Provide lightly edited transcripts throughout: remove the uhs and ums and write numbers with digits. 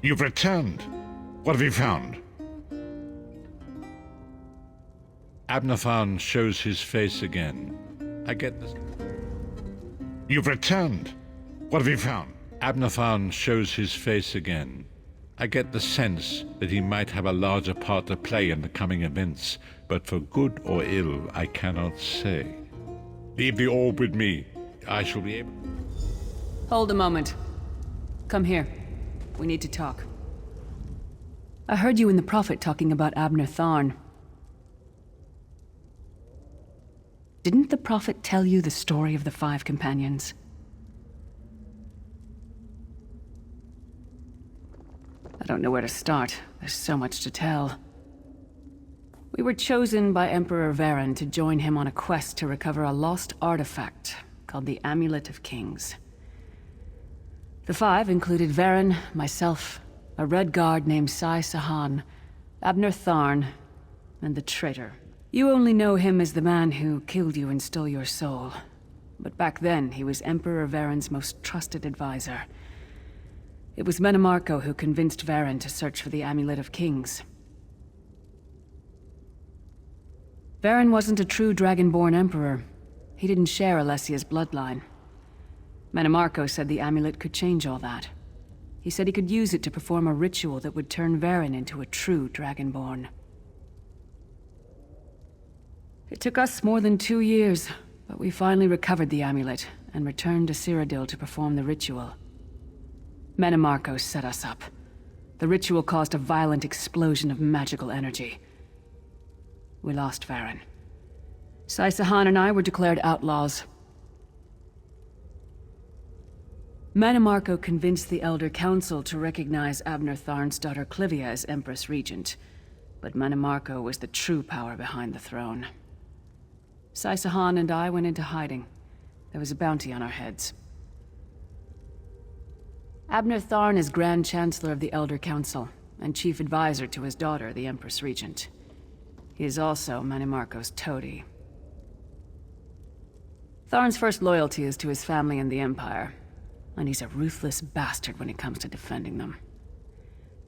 You've returned. What have you found? Abnathan shows his face again. I get this. You've returned. What have you found? Abnathan shows his face again. I get the sense that he might have a larger part to play in the coming events, but for good or ill, I cannot say. Leave the orb with me. I shall be able... Hold a moment. Come here. We need to talk. I heard you and the Prophet talking about Abnathan. Didn't the Prophet tell you the story of the 5 companions? I don't know where to start. There's so much to tell. We were chosen by Emperor Varen to join him on a quest to recover a lost artifact called the Amulet of Kings. The 5 included Varen, myself, a Red Guard named Sai Sahan, Abner Tharn, and the traitor. You only know him as the man who killed you and stole your soul. But back then, he was Emperor Varen's most trusted advisor. It was Menimarco who convinced Varen to search for the Amulet of Kings. Varen wasn't a true Dragonborn Emperor. He didn't share Alessia's bloodline. Menimarco said the amulet could change all that. He said he could use it to perform a ritual that would turn Varen into a true Dragonborn. It took us more than 2 years, but we finally recovered the amulet and returned to Cyrodiil to perform the ritual. Menimarco set us up. The ritual caused a violent explosion of magical energy. We lost Varen. Sai Sahan and I were declared outlaws. Menimarco convinced the Elder Council to recognize Abner Tharn's daughter Clivia as Empress Regent, but Menimarco was the true power behind the throne. Sai Sahan and I went into hiding. There was a bounty on our heads. Abner Tharn is Grand Chancellor of the Elder Council, and Chief Advisor to his daughter, the Empress Regent. He is also Menimarco's toady. Tharn's first loyalty is to his family and the Empire, and he's a ruthless bastard when it comes to defending them.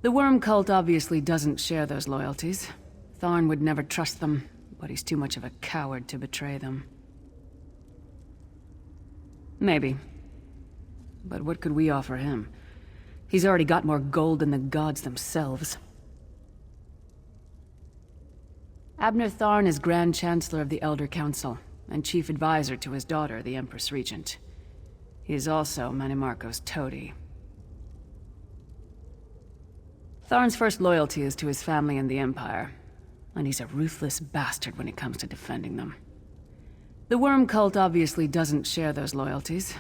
The Worm Cult obviously doesn't share those loyalties. Tharn would never trust them, but he's too much of a coward to betray them. Maybe. But what could we offer him? He's already got more gold than the gods themselves. Abner Tharn is Grand Chancellor of the Elder Council, and chief advisor to his daughter, the Empress Regent. He is also Manimarco's toady. Tharn's first loyalty is to his family and the Empire, and he's a ruthless bastard when it comes to defending them. The Worm Cult obviously doesn't share those loyalties.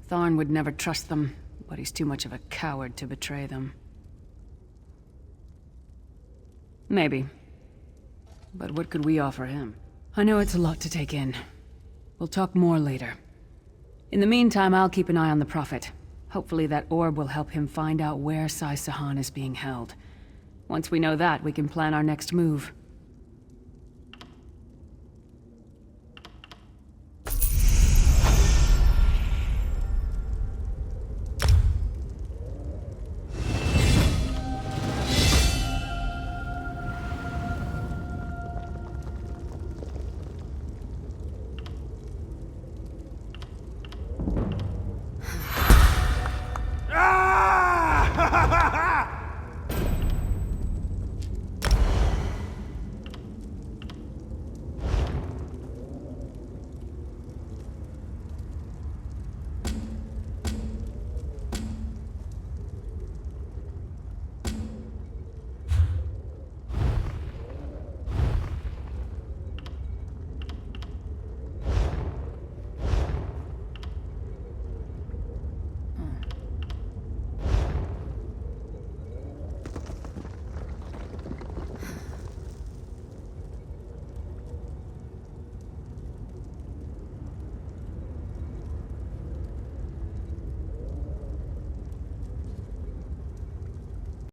Tharn would never trust them, but he's too much of a coward to betray them. Maybe. But what could we offer him? I know it's a lot to take in. We'll talk more later. In the meantime, I'll keep an eye on the Prophet. Hopefully that orb will help him find out where Sai Sahan is being held. Once we know that, we can plan our next move.